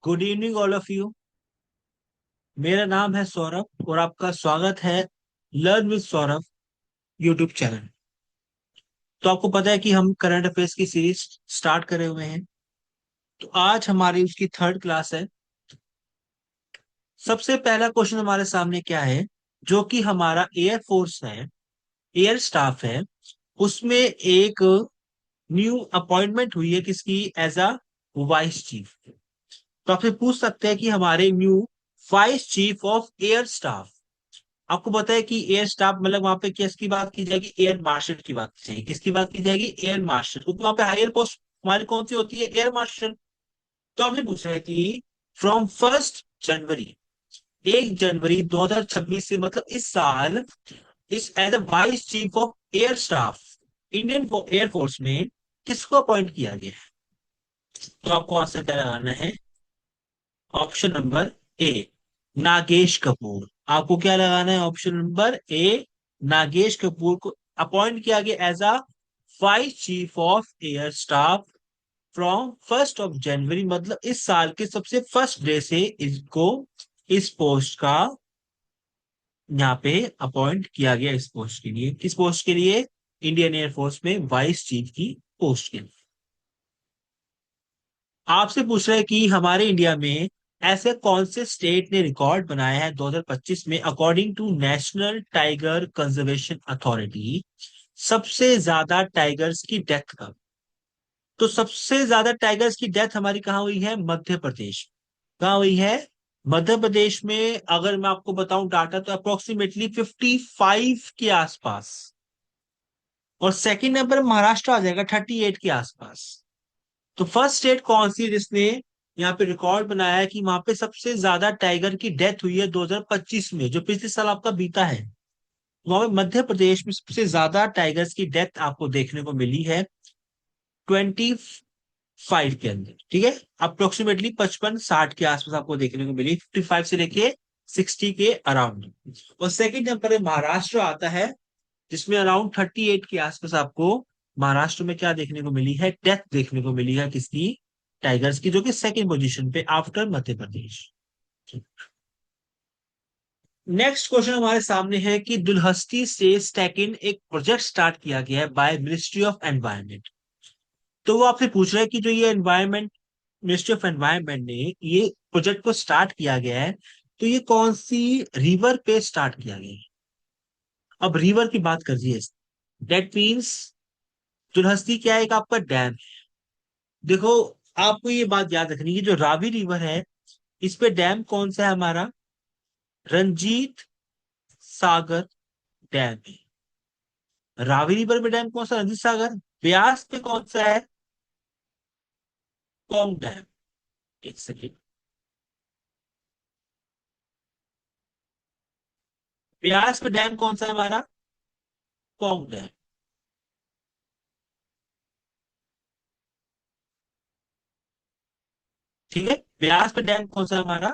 Good evening all of you. मेरा नाम है सौरभ और आपका स्वागत है learn with Saurabh YouTube channel. तो आपको पता है कि हम करंट अफेयर्स की सीरीज स्टार्ट करे हुए हैं। तो आज हमारी उसकी थर्ड क्लास है। सबसे पहला क्वेश्चन हमारे सामने क्या है, जो कि हमारा एयर फोर्स है, एयर स्टाफ है, उसमें एक न्यू अपॉइंटमेंट हुई है किसकी, एज अ वाइस चीफ। तो आपसे पूछ सकते हैं कि हमारे new vice chief of air staff, आपको पता है कि एयर स्टाफ मतलब वहां पे किसकी बात की जाएगी, एयर मार्शल की बात की जाएगी। किसकी बात की जाएगी, एयर मार्शल, क्योंकि वहां पे हायर पोस्ट हमारी कौन सी होती है, एयर मार्शल। तो हमने पूछा है कि फ्रॉम 1 जनवरी, 1 जनवरी 2026 से, मतलब इस साल, इस as a vice chief of air staff Indian air force में किसको अपॉइंट किया गया है। तो आपको आंसर क्या लगाना है, option number A, Nagesh Kapoor. आपको क्या लगाना है, option number A, Nagesh Kapoor को अपॉइंट किया गया as a vice chief of air staff from 1 जनवरी, मतलब इस साल के सबसे फर्स्ट डे से इसको, इस पोस्ट का यहाँ पे अपॉइंट किया गया। इस पोस्ट के लिए, किस पोस्ट के लिए, इंडियन एयरफोर्स में वाइस चीफ की पोस्ट के लिए। आपसे पूछ रहे हैं कि हमारे इंडिया में ऐसे कौन से स्टेट ने रिकॉर्ड बनाया है 2025 में, according to national tiger conservation authority, सबसे ज्यादा टाइगर्स की डेथ का। तो सबसे ज्यादा टाइगर्स की डेथ हमारी कहाँ हुई है, मध्य प्रदेश। कहाँ हुई है, मध्य प्रदेश में। अगर मैं आपको बताऊं डाटा, तो अप्रोक्सीमेटली 55 के आसपास। और सेकंड नंबर महाराष्ट्र आ जाएगा 38 के आसपास। तो फर्स्ट स्टेट कौन सी है जिसने यहाँ पे रिकॉर्ड बनाया है कि वहां पे सबसे ज्यादा टाइगर की डेथ हुई है 2025 में, जो पिछले साल आपका बीता है। वहां पे मध्य प्रदेश में सबसे ज्यादा टाइगर्स की डेथ आपको देखने को मिली है 25 के अंदर, ठीक है। अप्रोक्सीमेटली 55-60 के आसपास आपको देखने को मिली, 55 से लेके 60 के अराउंड। और सेकंड नंबर पे महाराष्ट्र आता है, जिसमें अराउंड 38 के आसपास आपको महाराष्ट्र में क्या देखने को मिली है, डेथ देखने को मिली है किसकी, टाइगर्स की, जो कि सेकंड पोजीशन पे after Madhya Pradesh. Next question हमारे सामने है कि दुल्हस्ती से स्टैकिन एक प्रोजेक्ट स्टार्ट किया गया है बाय मिनिस्ट्री ऑफ एनवायरनमेंट। तो वो आपसे पूछ रहे हैं कि जो ये एनवायरनमेंट, मिनिस्ट्री ऑफ एनवायरनमेंट ने ये प्रोजेक्ट को स्टार्ट किया गया है, तो ये कौन सी रिवर पे स्टार्ट किया गया है। अब रिवर की बात कर रही है, दैट मीन्स दुल्हस्ती क्या है, एक आपका डैम। देखो, आपको ये बात याद रखनी है, जो रावी रिवर है, इस पे डैम कौन सा है हमारा, रंजीत सागर डैम है। रावी रिवर पे डैम कौन सा, रंजीत सागर। ब्यास पे कौन सा है, पौंग डैम। एक सेकेंड, ब्यास पे डैम कौन सा है हमारा, पौंग डैम। ठीक है, ब्यास पे डैम कौन सा है हमारा,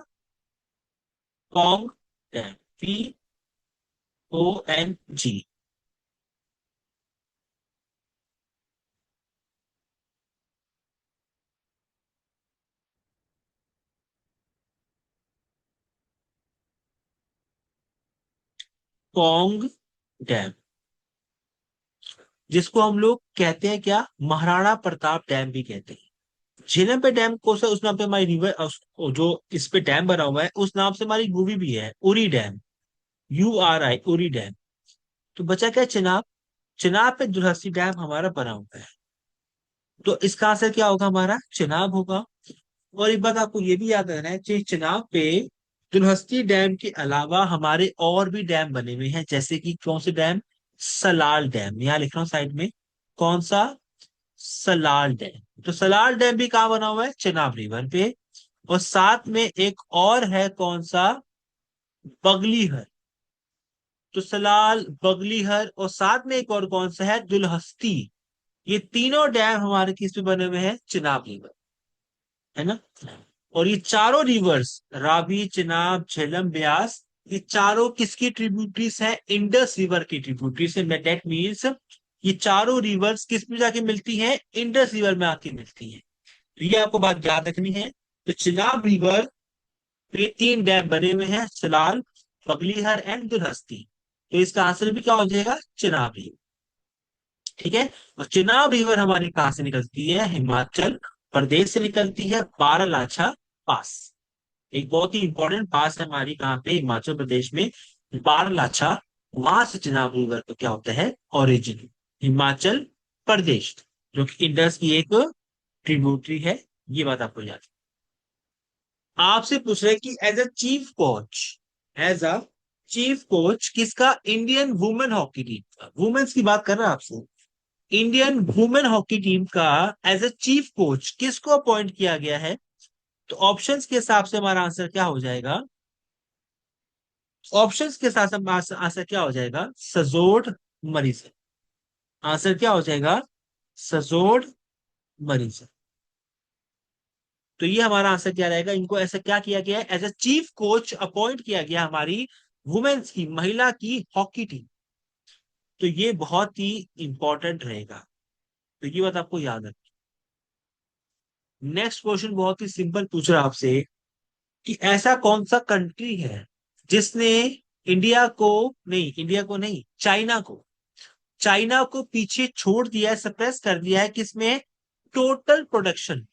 Pong dam, PONG। Pong dam, जिसको हम लोग कहते हैं क्या, महाराणा प्रताप डैम भी कहते हैं। झेलम पे डैम को सा, उस नाम पे हमारी रिवर, जो इस पे डैम बना हुआ है उस नाम से हमारी मूवी भी है, Uri dam, URI, Uri dam. तो बचा क्या, चिनाब। चिनाब पे दुलहसी डैम हमारा बना हुआ है। तो इसका आंसर क्या होगा, हमारा चिनाब होगा। और एक बात आपको ये भी याद रखना है कि चिनाब पे दुलहस्ती डैम के अलावा हमारे और भी डैम बने हुए हैं, जैसे कि कौन से डैम, सलाल डैम, यहाँ लिख रहा हूँ साइड में, कौन सा, सलाल डैम। तो सलाल डैम भी कहाँ बना हुआ है, चिनाब रिवर पे। और साथ में एक और है, कौन सा, बगलीहर। तो सलाल, बगलीहर, और साथ में एक और कौन सा है, दुलहस्ती। ये तीनों डैम हमारे किस पे बने हुए हैं, चिनाब रिवर, है ना। और ये चारों रिवर्स, रावी, चिनाब, झेलम, ब्यास, ये चारों किसकी ट्रिब्यूटरीज है, इंडस रिवर की ट्रिब्यूटरीज है। दैट मीन्स ये चारों रिवर्स किस में जाके मिलती हैं, इंडस रिवर में आके मिलती हैं। तो ये आपको बात याद रखनी है। तो चिनाब रिवर पे 3 डैम बने हुए हैं, सलाल, बगलीहर एंड दुलहस्ती। तो इसका आंसर भी क्या हो जाएगा, चिनाब रिवर। ठीक है। और चिनाब रिवर हमारी कहाँ से निकलती है, हिमाचल प्रदेश से निकलती है, बारालाचा पास। एक बहुत ही इंपॉर्टेंट पास है हमारी, कहाँ पे, हिमाचल प्रदेश में, बारालाचा। वहां से चिनाब रिवर का क्या होता है, ओरिजिन, हिमाचल प्रदेश, जो कि इंडस की एक ट्रिब्यूटरी है। ये बात आपको याद है। आपसे पूछ रहे हैं कि as a chief coach, as a chief coach किसका, इंडियन वुमेन हॉकी टीम का, वुमेन्स की बात कर रहा है आपसे, इंडियन वुमेन हॉकी टीम का एज अ चीफ कोच किसको अपॉइंट किया गया है। तो ऑप्शंस के हिसाब से हमारा आंसर क्या हो जाएगा, ऑप्शंस के साथ आंसर क्या हो जाएगा, सजोड मरीजन। आंसर क्या हो जाएगा, सजोड मरीजन। तो ये हमारा आंसर क्या रहेगा, इनको ऐसा क्या किया गया है, as a chief coach appoint किया गया हमारी वुमेन्स की, महिला की हॉकी टीम। तो ये बहुत ही इंपॉर्टेंट रहेगा, तो ये बात आपको याद है। नेक्स्ट क्वेश्चन बहुत ही सिंपल पूछ रहा है आपसे, कि ऐसा कौन सा कंट्री है जिसने इंडिया को, नहीं इंडिया को नहीं, चाइना को, चाइना को पीछे छोड़ दिया है, सप्रेस कर दिया है, किसमें, टोटल प्रोडक्शन।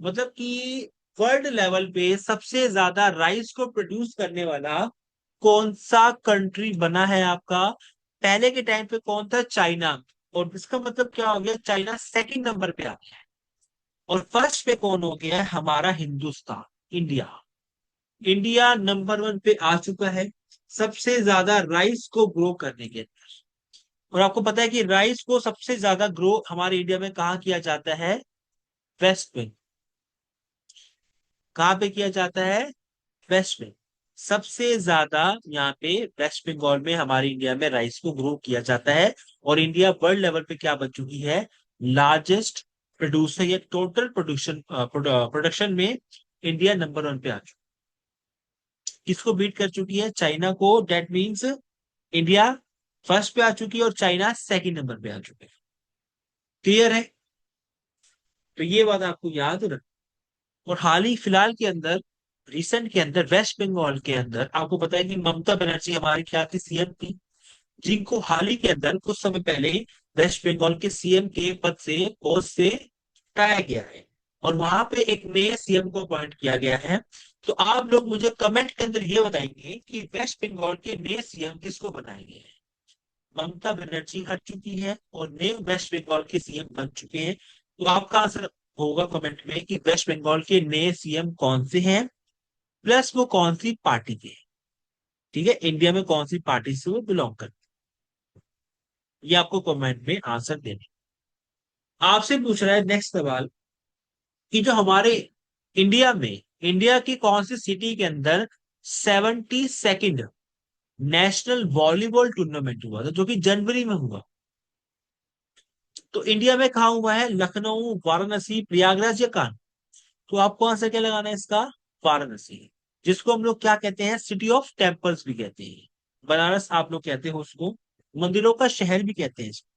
मतलब कि वर्ल्ड लेवल पे सबसे ज्यादा राइस को प्रोड्यूस करने वाला कौन सा कंट्री बना है आपका, पहले के टाइम पे कौन था, चाइना। और इसका मतलब क्या हो गया, चाइना सेकंड नंबर पे आ गया है, और फर्स्ट पे कौन हो गया है, हमारा हिंदुस्तान, इंडिया। इंडिया नंबर 1 पे आ चुका है सबसे ज्यादा राइस को ग्रो करने के। और आपको पता है कि राइस को सबसे ज्यादा ग्रो हमारे इंडिया में कहाँ किया जाता है, वेस्ट में। कहाँ पे किया जाता है, वेस्ट में। सबसे ज्यादा यहाँ पे वेस्ट बंगाल में हमारे इंडिया में राइस को ग्रो किया जाता है। और इंडिया वर्ल्ड लेवल पे क्या बन चुकी है, लार्जेस्ट प्रोड्यूसर, या टोटल प्रोडक्शन, प्रोडक्शन में इंडिया नंबर 1 पे आ चुकी। किसको बीट कर चुकी है, चाइना को। डेट मीन्स इंडिया फर्स्ट पे आ चुकी है और चाइना सेकंड नंबर पे आ चुके हैं। क्लियर है। तो ये बात आपको याद रख। और हाल ही फिलहाल के अंदर, रिसेंट के अंदर, वेस्ट बंगाल के अंदर आपको पता है कि ममता बनर्जी हमारी क्या थी, सीएम थी, जिनको हाल ही के अंदर कुछ समय पहले वेस्ट बंगाल के सीएम के पद से, पोस्ट से हटाया गया है। और वहां पे एक नए सीएम को अपॉइंट किया गया है। तो आप लोग मुझे कमेंट के अंदर ये बताएंगे कि वेस्ट बंगाल के नए सीएम किसको बनाएंगे। ममता बनर्जी हट चुकी है और नए वेस्ट बंगाल के सीएम बन चुके हैं। तो आपका आंसर होगा कमेंट में कि वेस्ट बंगाल के नए सीएम कौन से हैं, प्लस वो कौन सी पार्टी के हैं। ठीक है, इंडिया में कौन सी पार्टी से वो बिलोंग करते हैं। ये आपको कमेंट में आंसर देना। आपसे पूछ रहा है नेक्स्ट सवाल, कि जो हमारे इंडिया में, इंडिया की कौन सी सिटी के अंदर 72nd नेशनल वॉलीबॉल टूर्नामेंट हुआ था, जो कि जनवरी में हुआ। तो इंडिया में कहा हुआ है, लखनऊ, वाराणसी, प्रयागराज या कानपुर। तो आपको आंसर क्या लगाना है इसका, वाराणसी, जिसको हम लोग क्या कहते हैं, सिटी ऑफ टेम्पल्स भी कहते हैं। बनारस आप लोग कहते हो उसको, मंदिरों का शहर भी कहते हैं इसको।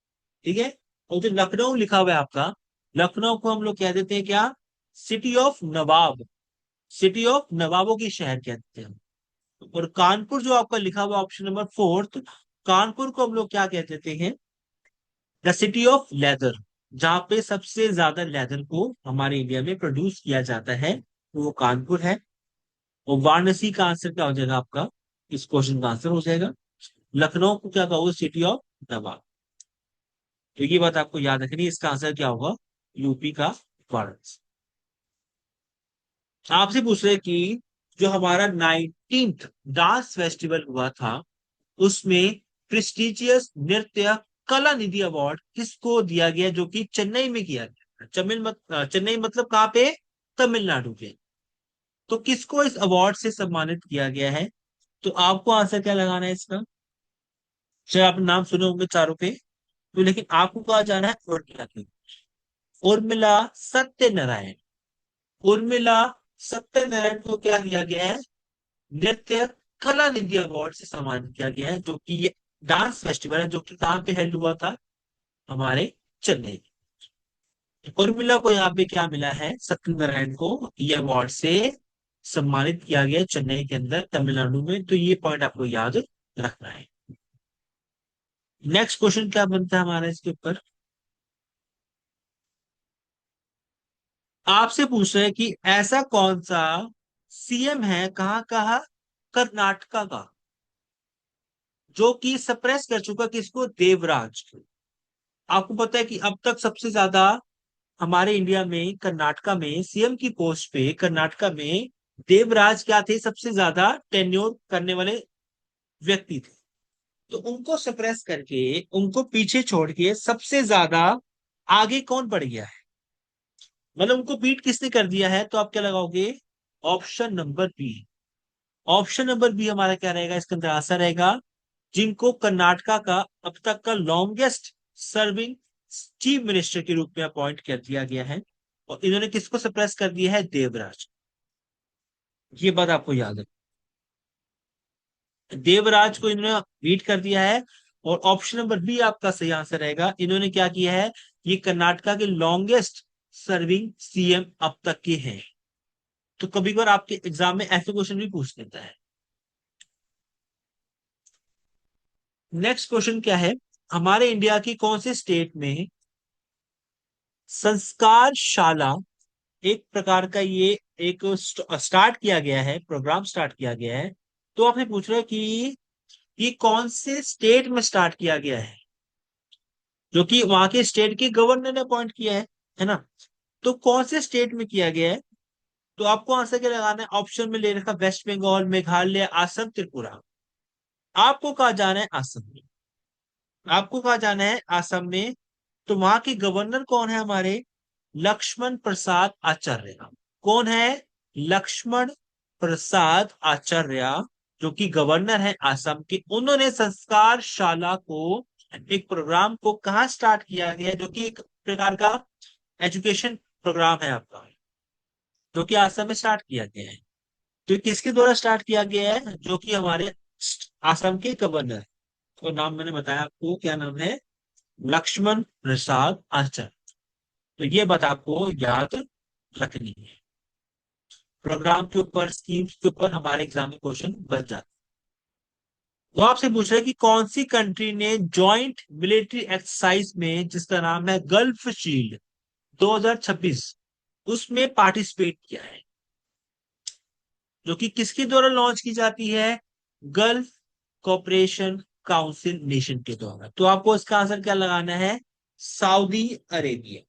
ठीक है। और जो लखनऊ लिखा हुआ है आपका, लखनऊ को हम लोग कह देते हैं क्या, city of nawab, city of नवाबों की शहर कहते हैं। और कानपुर जो आपका लिखा हुआ ऑप्शन नंबर 4, कानपुर को हम लोग क्या कह देते हैं, द सिटी ऑफ लेदर, जहां पे सबसे ज्यादा लेदर को हमारे इंडिया में प्रोड्यूस किया जाता है, तो वो कानपुर है। और वाराणसी का आंसर क्या हो जाएगा आपका, इस क्वेश्चन का आंसर हो जाएगा, लखनऊ को क्या कहोगे, सिटी ऑफ नवाब। तो ये बात आपको याद रखनी है, इसका आंसर क्या होगा, यूपी का वाराणसी। आपसे पूछ रहे कि जो हमारा 19th डांस फेस्टिवल हुआ था, उसमें प्रेस्टिजियस नृत्य कला निधि अवार्ड किसको दिया गया, जो कि चेन्नई में किया गया, चेन्नई मतलब कहाँ पे, तमिलनाडु पे। तो किसको इस अवार्ड से सम्मानित किया गया है। तो आपको आंसर क्या लगाना है इसका, शायद आपने नाम सुने होंगे चारों पे, तो लेकिन आपको कहा जाना है उर्मिला की, उर्मिला सत्यनारायण। उर्मिला सत्यनारायण को क्या दिया गया है, नृत्य कला निधि अवार्ड से सम्मानित किया गया है, जो कि ये डांस फेस्टिवल है, जो कि कहाँ पे हेल्ड हुआ था, हमारे चेन्नई। उर्मिला को यहाँ पे क्या मिला है, सत्यनारायण को ये अवार्ड से सम्मानित किया गया चेन्नई के अंदर, तमिलनाडु में। तो ये पॉइंट आपको याद रखना है। नेक्स्ट क्वेश्चन क्या बनता है हमारा इसके ऊपर, आपसे पूछ रहे हैं कि ऐसा कौन सा सीएम है, कहाँ कहा, कर्नाटका का, जो कि सप्रेस कर चुका किसको, देवराज को। आपको पता है कि अब तक सबसे ज्यादा हमारे इंडिया में कर्नाटका में सीएम की पोस्ट पे कर्नाटका में देवराज क्या थे, सबसे ज्यादा टेन्योर करने वाले व्यक्ति थे। तो उनको सप्रेस करके, उनको पीछे छोड़ के सबसे ज्यादा आगे कौन बढ़ गया है, मतलब उनको बीट किसने कर दिया है, तो आप क्या लगाओगे, option number B. Option number B हमारा क्या रहेगा, इसके अंदर आंसर रहेगा, जिनको कर्नाटका का अब तक का लॉन्गेस्ट सर्विंग चीफ मिनिस्टर के रूप में अपॉइंट कर दिया गया है, और इन्होंने किसको सप्रेस कर दिया है, देवराज। ये बात आपको याद है, देवराज को इन्होंने बीट कर दिया है। और ऑप्शन नंबर बी आपका सही आंसर रहेगा, इन्होंने क्या किया है, ये कर्नाटका के लॉन्गेस्ट सर्विंग सीएम अब तक के हैं। तो कभी कभार आपके एग्जाम में ऐसे क्वेश्चन भी पूछ लेता है। नेक्स्ट क्वेश्चन क्या है, हमारे इंडिया की कौन से स्टेट में संस्कारशाला एक प्रकार का ये एक स्टार्ट किया गया है, प्रोग्राम स्टार्ट किया गया है। तो आपने पूछ रहा है कि ये कौन से स्टेट में स्टार्ट किया गया है, जो कि वहां के स्टेट के गवर्नर ने अपॉइंट किया है ना। तो कौन से स्टेट में किया गया है, तो आपको आंसर क्या लगाना है, ऑप्शन में ले रखा वेस्ट बंगाल, मेघालय, असम, त्रिपुरा। आपको कहा जाना है असम में, आपको कहा जाना है असम में। तो वहां के गवर्नर कौन है हमारे, लक्ष्मण प्रसाद आचार्य। कौन है, लक्ष्मण प्रसाद आचार्य, जो कि गवर्नर है असम के। उन्होंने संस्कारशाला को, एक प्रोग्राम को कहाँ स्टार्ट किया गया है, जो कि एक प्रकार का एजुकेशन प्रोग्राम है आपका, जो कि असम में स्टार्ट किया गया है। तो ये किसके द्वारा स्टार्ट किया गया है, जो कि हमारे असम के गवर्नर, तो नाम मैंने बताया आपको, क्या नाम है, लक्ष्मण प्रसाद आचार्य। तो ये बात आपको याद रखनी है, प्रोग्राम के ऊपर, स्कीम्स के ऊपर हमारे एग्जाम में क्वेश्चन बन जाते हैं। वो आपसे पूछ रहे हैं कि कौन सी कंट्री ने जॉइंट मिलिट्री एक्सरसाइज में, जिसका नाम है गल्फ शील्ड 2026, उसमें पार्टिसिपेट किया है, जो कि किसके द्वारा लॉन्च की जाती है, गल्फ कॉपरेशन काउंसिल नेशन के द्वारा। तो आपको इसका आंसर क्या लगाना है, सऊदी अरेबिया।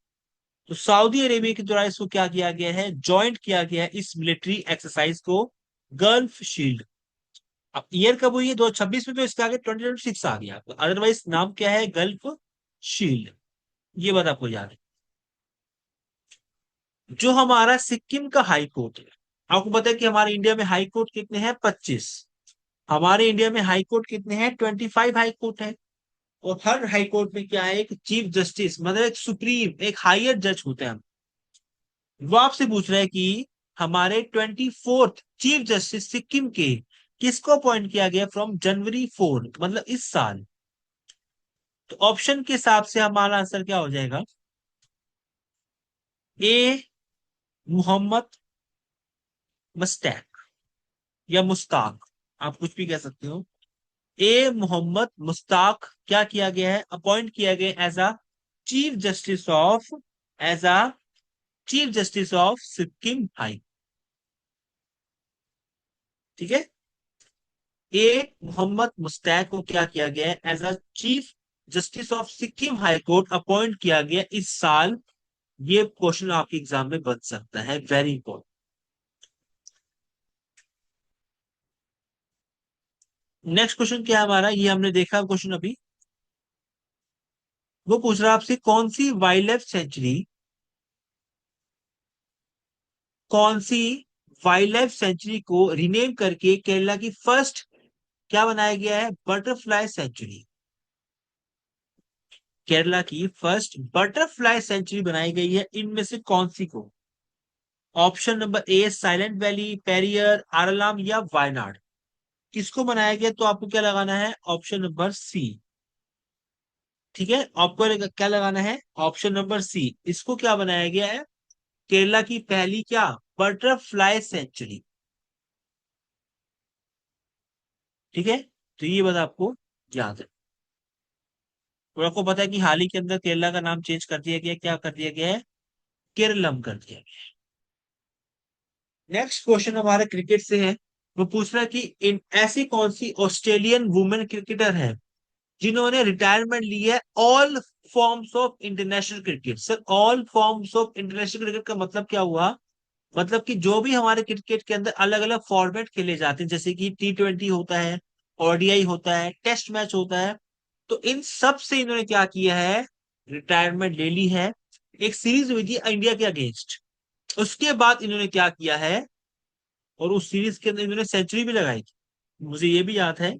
तो सऊदी अरेबिया के द्वारा इसको क्या किया गया है, ज्वाइंट किया गया है इस मिलिट्री एक्सरसाइज को, गल्फ शील्ड। अब ईयर कब हुई है, 2026 में, तो इसके आगे 2026 आ गया, अदरवाइज नाम क्या है, गल्फ शील्ड। ये बात आपको याद है। जो हमारा सिक्किम का हाई कोर्ट है, आपको पता है कि हमारे इंडिया में हाई कोर्ट कितने हैं, 25। हमारे इंडिया में हाई कोर्ट कितने हैं, 25 हाई कोर्ट है। और हर हाई कोर्ट में क्या है, एक चीफ जस्टिस, मतलब एक सुप्रीम, एक हायर जज होते हैं। वो आपसे पूछ रहे हैं कि हमारे 24th चीफ जस्टिस सिक्किम के किसको अपॉइंट किया गया फ्रॉम जनवरी 4, मतलब इस साल। तो ऑप्शन के हिसाब से हमारा आंसर क्या हो जाएगा, ए मोहम्मद मस्टैक, या मुस्ताक, आप कुछ भी कह सकते हो। ए मोहम्मद मुस्ताक क्या किया गया है, अपॉइंट किया गया as a chief justice of, as a chief justice of Sikkim high. ठीक है, ए मोहम्मद मुस्तैक को क्या किया गया है, as a chief justice of Sikkim high court appoint किया गया इस साल। ये क्वेश्चन आपके एग्जाम में बन सकता है, वेरी इंपॉर्टेंट। नेक्स्ट क्वेश्चन क्या है हमारा, ये हमने देखा क्वेश्चन अभी। वो पूछ रहा है आपसे, कौन सी वाइल्ड लाइफ सेंचुरी, कौन सी वाइल्ड लाइफ सेंचुरी को रीनेम करके केरला की फर्स्ट क्या बनाया गया है, बटरफ्लाई सेंचुरी। केरला की फर्स्ट बटरफ्लाई सेंचुरी बनाई गई है, इनमें से कौन सी को। Option number A Silent Valley, Periyar, Aralam, या वायनाड। किसको बनाया गया, तो आपको क्या लगाना है, ऑप्शन नंबर सी। ठीक है, आपको क्या लगाना है, ऑप्शन नंबर सी, इसको क्या बनाया गया है, केरला की पहली क्या, बटरफ्लाई सेंचुरी। ठीक है, तो ये बात आपको याद है। और आपको पता है कि हाल ही के अंदर केरला का नाम चेंज कर दिया गया, क्या कर दिया गया है, केरलम कर दिया गया। नेक्स्ट क्वेश्चन हमारे क्रिकेट से है। वो पूछ रहा है कि इन ऐसी कौन सी ऑस्ट्रेलियन वुमेन क्रिकेटर है जिन्होंने रिटायरमेंट ली है all forms of international cricket. Sir, all forms of international cricket का मतलब क्या हुआ, मतलब कि जो भी हमारे क्रिकेट के अंदर अलग अलग फॉर्मेट खेले जाते हैं, जैसे कि T20 होता है, ओडीआई होता है, टेस्ट मैच होता है, तो इन सब से इन्होंने क्या किया है, रिटायरमेंट ले ली है। एक सीरीज हुई थी इंडिया के अगेंस्ट, उसके बाद इन्होंने क्या किया है, और उस सीरीज के अंदर इन्होंने सेंचुरी भी लगाई थी, मुझे ये भी याद है।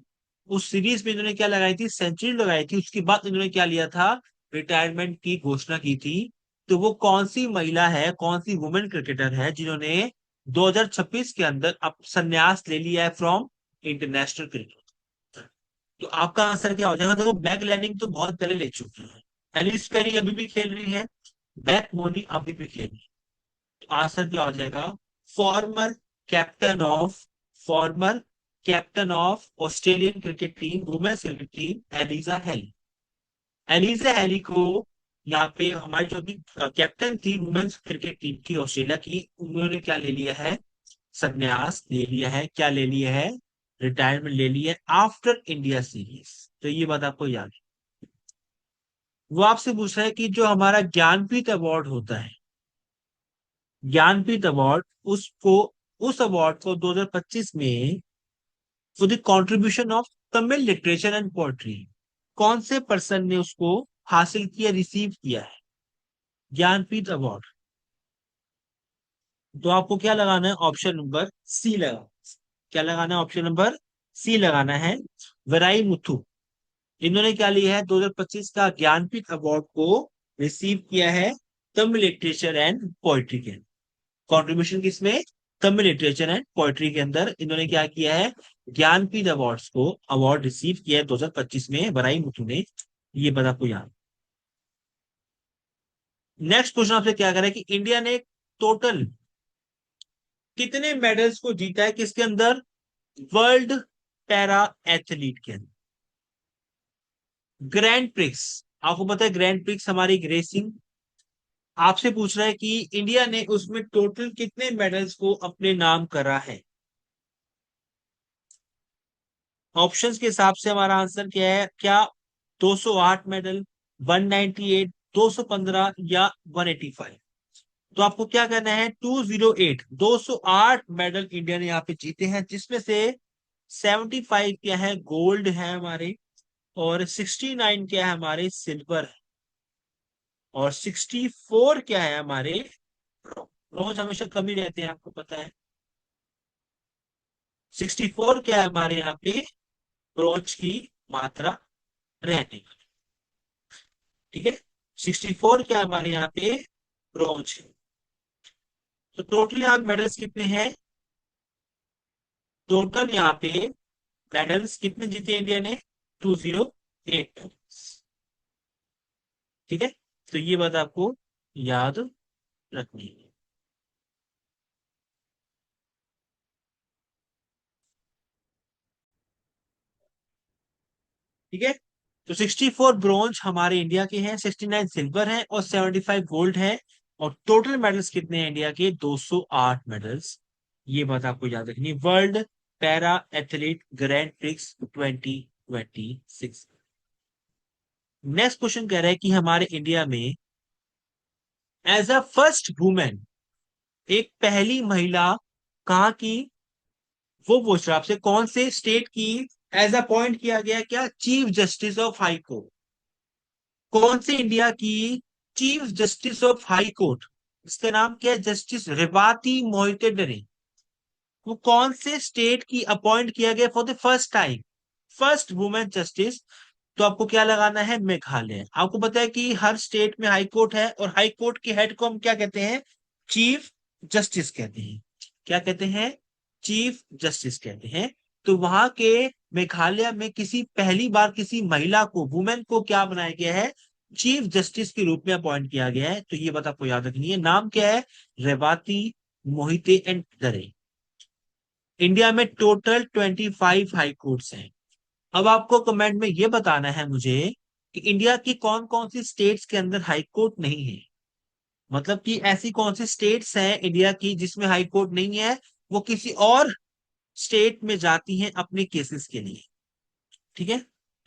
उस सीरीज में इन्होंने क्या लगाई थी, सेंचुरी लगाई थी, उसके बाद इन्होंने क्या लिया था, रिटायरमेंट की घोषणा की थी। तो वो कौन सी महिला है, कौन सी वुमेन क्रिकेटर है जिन्होंने 2026 के अंदर अब संन्यास ले लिया है फ्रॉम इंटरनेशनल क्रिकेट। तो आपका आंसर क्या हो जाएगा, देखो बैक लैंडिंग तो बहुत पहले ले चुकी है, एलिस पेरी अभी भी खेल रही है, बैक मोनी अभी भी खेल रही है। तो आंसर क्या हो जाएगा, former captain of former captain of Australian cricket team, women's cricket team, Alyssa Healy. Alyssa Healy को यहाँ पे हमारी जो भी कैप्टन थी वुमेन्स क्रिकेट टीम की ऑस्ट्रेलिया की, उन्होंने क्या ले लिया है, संन्यास ले लिया है, क्या ले लिया है, रिटायरमेंट ले लिया है आफ्टर इंडिया सीरीज। तो ये बात आपको याद है। वो आपसे पूछ रहा है कि जो हमारा ज्ञानपीठ अवार्ड होता है, ज्ञानपीठ अवार्ड, उसको उस अवार्ड को 2025 में for the contribution of Tamil literature and poetry, कौन से पर्सन ने उसको हासिल किया, रिसीव किया है, ज्ञानपीठ अवार्ड। तो आपको क्या लगाना है, ऑप्शन नंबर सी लगा, क्या लगाना है, ऑप्शन नंबर सी लगाना है, वराई मुथु। इन्होंने क्या लिया है, 2025 का ज्ञानपीठ अवार्ड को रिसीव किया है तमिल लिटरेचर एंड पोएट्री के, कंट्रीब्यूशन किसमें, तमिल लिटरेचर एंड पोएट्री के अंदर इन्होंने क्या किया है, ज्ञानपीठ अवार्ड्स को अवार्ड रिसीव किया है 2025 में वराई मुथु ने। ये बात आपको याद। नेक्स्ट क्वेश्चन आपसे क्या करें कि इंडिया ने टोटल कितने मेडल्स को जीता है, किसके अंदर, वर्ल्ड पैरा एथलीट के अंदर, ग्रैंड प्रिक्स। आपको पता है ग्रैंड प्रिक्स हमारी एक रेसिंग, आपसे पूछ रहा है कि इंडिया ने उसमें टोटल कितने मेडल्स को अपने नाम करा है। ऑप्शंस के हिसाब से हमारा आंसर क्या है, क्या 208 मेडल, 198, 215 या 185। तो आपको क्या करना है, 208, 208 मेडल इंडिया ने यहाँ पे जीते हैं, जिसमें से 75 क्या है, गोल्ड है हमारे, और 69 क्या है हमारे, सिल्वर है, और 64 क्या है हमारे, ब्रॉन्ज हमेशा कमी रहते हैं आपको पता है। 64 क्या है हमारे यहाँ पे, ब्रॉन्ज की मात्रा रहने वाली। ठीक है, 64 क्या है हमारे यहाँ पे, ब्रॉन्ज। तो टोटल यहाँ मेडल्स कितने हैं, टोटल यहाँ पे मेडल्स कितने जीते इंडिया ने, 208। ठीक है, तो ये बात आपको याद रखनी है। ठीक है, तो 64 ब्रॉन्ज हमारे इंडिया के हैं, 69 सिल्वर हैं, और 75 गोल्ड है। और टोटल मेडल्स कितने हैं इंडिया के, 208 मेडल्स। ये बात आपको याद रखनी है, world para athlete grand prix 2026। Next question कह रहा है कि हमारे इंडिया में एज अ फर्स्ट वुमेन, एक पहली महिला कहाँ की, वो पूछ रहा है आपसे कौन से स्टेट की एज अपॉइंट किया गया, क्या chief justice of high court, कौन से इंडिया की chief justice of high court, इसका नाम क्या है, जस्टिस रेवाती मोहिते डरे। वो कौन से स्टेट की अपॉइंट किया गया for the first time, first women justice. तो आपको क्या लगाना है, मेघालय। आपको पता है कि हर स्टेट में हाई कोर्ट है, और हाई कोर्ट के हेड को हम क्या कहते हैं, चीफ जस्टिस कहते हैं। क्या कहते हैं, चीफ जस्टिस कहते हैं। तो वहां के मेघालय में किसी पहली बार किसी महिला को, वुमेन को क्या बनाया गया है, चीफ जस्टिस के रूप में अपॉइंट किया गया है। तो ये बात आपको याद रखनी है। नाम क्या है, रेवाती मोहिते एंड दरे। इंडिया में टोटल 25 हाई कोर्ट्स हैं। अब आपको कमेंट में ये बताना है मुझे कि इंडिया की कौन कौन सी स्टेट्स के अंदर हाई कोर्ट नहीं है। मतलब कि ऐसी कौन सी स्टेट्स हैं इंडिया की जिसमें हाई कोर्ट नहीं है, वो किसी और स्टेट में जाती हैं अपने केसेस के लिए। ठीक है,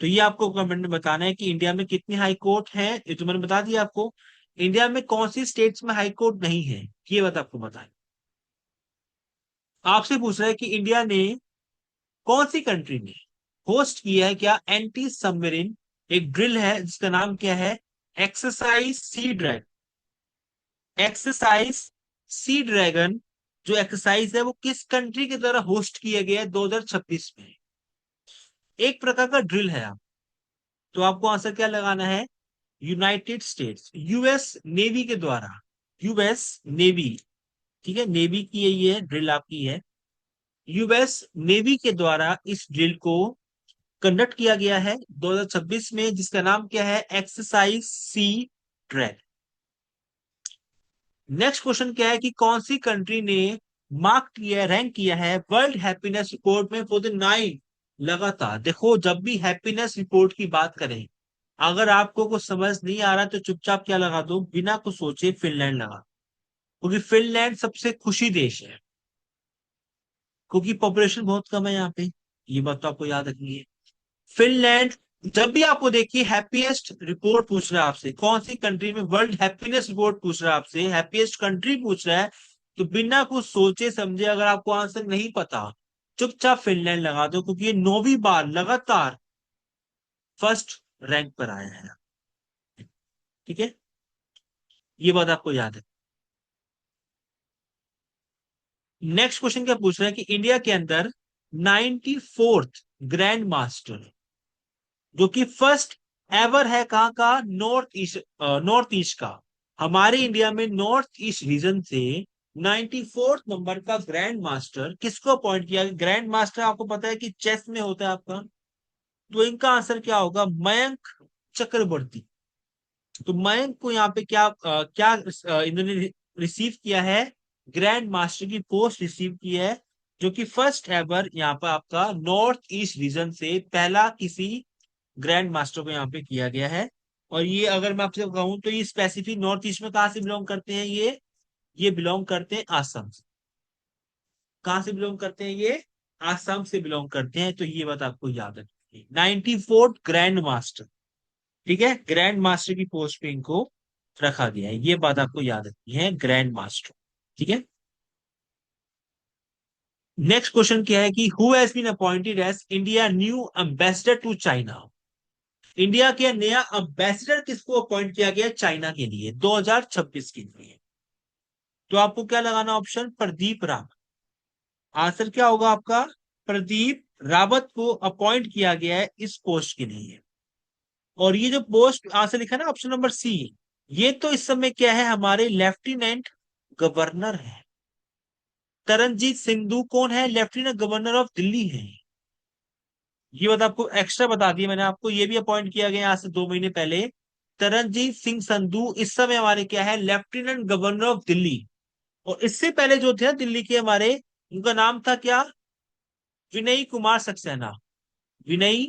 तो ये आपको कमेंट में बताना है कि इंडिया में कितनी हाई कोर्ट है। ये तो मैंने बता दिया आपको। इंडिया में कौन सी स्टेट्स में हाई कोर्ट नहीं है, ये बात आपको बताएं। आपसे पूछ रहा है कि इंडिया ने कौन सी कंट्री में होस्ट किया है क्या एंटी सबमरीन एक ड्रिल है जिसका नाम क्या है, exercise sea dragon. Exercise sea dragon जो एक्सरसाइज है वो किस कंट्री के द्वारा होस्ट किया गया है 2026 में। एक प्रकार का ड्रिल है। आप तो आपको आंसर क्या लगाना है, यूनाइटेड स्टेट्स, यूएस नेवी के द्वारा। यूएस नेवी, ठीक है, नेवी की ये है ड्रिल आपकी है। यूएस नेवी के द्वारा इस ड्रिल को कंडक्ट किया गया है 2026 में, जिसका नाम क्या है, exercise sea dragon. Next question क्या है कि कौन सी कंट्री ने मार्क किया, रैंक किया है वर्ल्ड हैप्पीनेस रिपोर्ट में फॉर द 9 लगातार। देखो, जब भी हैप्पीनेस रिपोर्ट की बात करें, अगर आपको कुछ समझ नहीं आ रहा तो चुपचाप क्या लगा दो, बिना कुछ सोचे फिनलैंड लगा, क्योंकि फिनलैंड सबसे खुशी देश है, क्योंकि पॉपुलेशन बहुत कम है यहाँ पे। ये बात तो आपको याद रखनी है। फिनलैंड, जब भी आपको देखिए हैप्पीएस्ट रिपोर्ट पूछ रहा है आपसे, कौन सी कंट्री में वर्ल्ड हैप्पीनेस रिपोर्ट पूछ रहा है आपसे, हैप्पीएस्ट कंट्री पूछ रहा है, तो बिना कुछ सोचे समझे, अगर आपको आंसर नहीं पता, चुपचाप फिनलैंड लगा दो, क्योंकि ये 9वीं बार लगातार फर्स्ट रैंक पर आया है। ठीक है, ये बात आपको याद है। नेक्स्ट क्वेश्चन क्या पूछ रहा है कि इंडिया के अंदर 94th ग्रैंड मास्टर, जो कि फर्स्ट एवर है, कहाँ का, नॉर्थ ईस्ट का। हमारे इंडिया में नॉर्थ ईस्ट रीजन से 94th नंबर का ग्रैंड मास्टर किसको अपॉइंट किया। ग्रैंड मास्टर आपको पता है कि चेस में होता है आपका, तो इनका आंसर क्या होगा, मयंक चक्रवर्ती। तो मयंक को यहाँ पे क्या इन्होंने रिसीव किया है, ग्रैंड मास्टर की पोस्ट रिसीव की है, जो कि फर्स्ट एवर यहाँ पर आपका नॉर्थ ईस्ट रीजन से पहला किसी ग्रैंड मास्टर को यहाँ पे किया गया है। और ये अगर मैं आपसे कहूं तो ये स्पेसिफिक नॉर्थ ईस्ट में कहाँ से बिलोंग करते हैं, ये बिलोंग करते हैं आसाम से। कहाँ से बिलोंग करते हैं ये, आसाम से बिलोंग करते हैं। तो ये बात आपको याद रखनी है, 94th ग्रैंड मास्टर। ठीक है, ग्रैंड मास्टर की पोस्ट पे इनको रखा गया है, ये बात आपको याद रखनी है, ग्रैंड मास्टर। ठीक है, नेक्स्ट क्वेश्चन क्या है कि who has been appointed as India new ambassador to China. India के नया एम्बेसडर किसको अपॉइंट किया गया चाइना के लिए 2026 के लिए। तो आपको क्या लगाना, ऑप्शन प्रदीप रावत। आंसर क्या होगा आपका, प्रदीप रावत को अपॉइंट किया गया है इस पोस्ट के लिए। और ये जो पोस्ट आंसर लिखा है ना ऑप्शन नंबर सी, ये तो इस समय क्या है, हमारे लेफ्टिनेंट गवर्नर है। तरनजीत सिंधु कौन है, लेफ्टिनेंट गवर्नर ऑफ दिल्ली है। ये बात आपको एक्स्ट्रा बता दी मैंने आपको, ये भी अपॉइंट किया गया आज से 2 महीने पहले। तरनजीत सिंह संधू इस समय हमारे क्या है, लेफ्टिनेंट गवर्नर ऑफ दिल्ली। और इससे पहले जो थे दिल्ली के हमारे, उनका नाम था क्या, विनय कुमार सक्सेना। विनय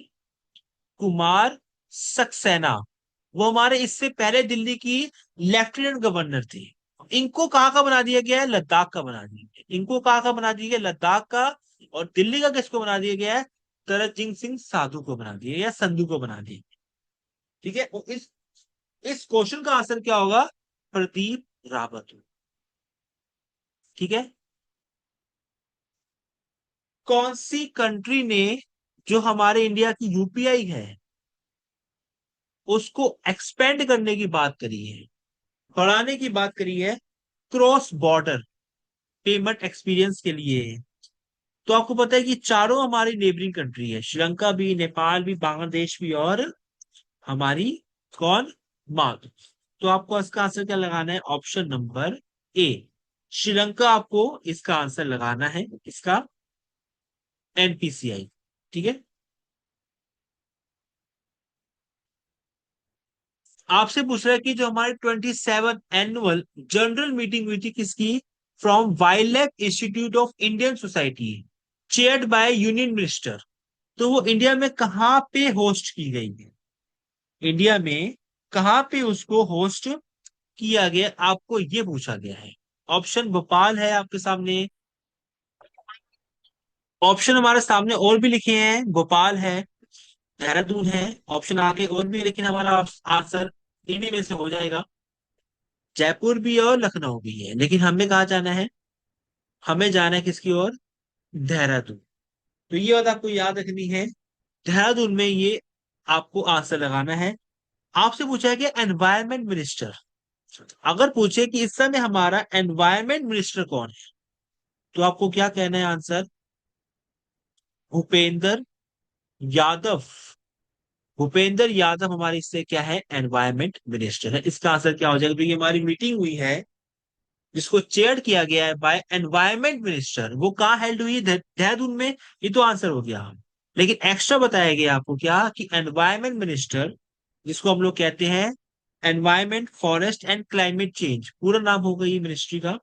कुमार सक्सेना, वो हमारे इससे पहले दिल्ली की लेफ्टिनेंट गवर्नर थे। इनको कहाँ का बना दिया गया है, लद्दाख का बना दिया गया, इनको कहाँ का बना दिया गया, लद्दाख का। और दिल्ली का किसको बना दिया गया है, तरनजीत सिंह साधु को बना दिया या संधू को बना दिया। ठीक है, और इस क्वेश्चन का आंसर क्या होगा, प्रदीप रावत। ठीक है, कौन सी कंट्री ने, जो हमारे इंडिया की यूपीआई है, उसको एक्सपेंड करने की बात करी है, बढ़ाने की बात करी है, क्रॉस बॉर्डर पेमेंट एक्सपीरियंस के लिए। तो आपको पता है कि चारों हमारी नेबरिंग कंट्री है, श्रीलंका भी, नेपाल भी, बांग्लादेश भी, और हमारी कौन, माल। तो आपको इसका आंसर क्या लगाना है, ऑप्शन नंबर ए, श्रीलंका आपको इसका आंसर लगाना है। इसका एनपीसीआई। ठीक है। आपसे पूछ रहा है कि जो हमारे 27 एनुअल जनरल मीटिंग हुई थी किसकी, from wild life institute of Indian society, chaired by union minister, तो वो इंडिया में कहाँ पे होस्ट की गई है? इंडिया में कहाँ पे उसको होस्ट किया गया, आपको ये पूछा गया है। ऑप्शन भोपाल है आपके सामने, ऑप्शन हमारे सामने और भी लिखे हैं, भोपाल है, देहरादून है, ऑप्शन आगे और भी है, लेकिन हमारा आंसर इन्हीं में से हो जाएगा। जयपुर भी है और लखनऊ भी है, लेकिन हमें कहाँ जाना है? हमें जाना है किसकी ओर? देहरादून। तो ये बात आपको याद रखनी है, देहरादून में ये आपको आंसर लगाना है। आपसे पूछा है कि एनवायरमेंट मिनिस्टर, अगर पूछे कि इस समय हमारा एनवायरमेंट मिनिस्टर कौन है, तो आपको क्या कहना है आंसर? भूपेंद्र यादव। भूपेंद्र यादव हमारे इससे क्या है? एनवायरमेंट मिनिस्टर है। इसका आंसर क्या हो जाएगा? तो ये हमारी मीटिंग हुई है जिसको चेयर किया गया है बाय एनवायरमेंट मिनिस्टर, वो कहाँ हेल्ड हुई है? देहरादून में। ये तो आंसर हो गया। लेकिन एक्स्ट्रा बताया गया आपको क्या, कि एनवायरमेंट मिनिस्टर, जिसको हम लोग कहते हैं environment forest and climate change, पूरा नाम होगा ये मिनिस्ट्री का,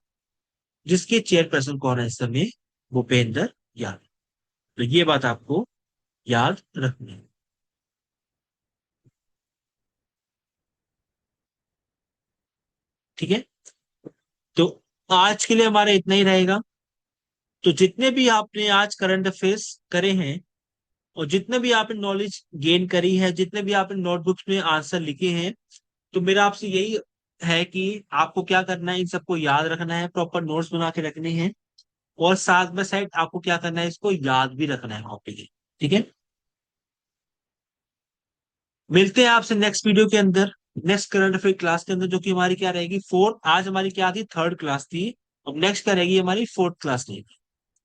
जिसके चेयरपर्सन कौन है इस समय? भूपेंद्र यादव। तो ये बात आपको याद रखनी है। ठीक है। तो आज के लिए हमारा इतना ही रहेगा। तो जितने भी आपने आज करंट अफेयर्स करे हैं, और जितने भी आपने नॉलेज गेन करी है, जितने भी आपने नोटबुक्स में आंसर लिखे हैं, तो मेरा आपसे यही है कि आपको क्या करना है, इन सबको याद रखना है, प्रॉपर नोट्स बना के रखने हैं, और साथ में साइड आपको क्या करना है, इसको याद भी रखना है कॉपी के। ठीक है। मिलते हैं आपसे नेक्स्ट वीडियो के अंदर, नेक्स्ट करंट अफेयर क्लास के अंदर, जो कि हमारी क्या रहेगी, फोर्थ। आज हमारी क्या थी? थर्ड क्लास थी। अब नेक्स्ट क्या रहेगी? हमारी फोर्थ क्लास रहेगी।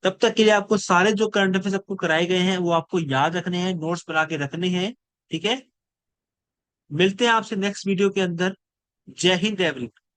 तब तक के लिए आपको सारे जो करंट अफेयर्स आपको कराए गए हैं वो आपको याद रखने हैं, नोट्स बना के रखने हैं। ठीक है। मिलते हैं आपसे नेक्स्ट वीडियो के अंदर। जय हिंद एवरीवन।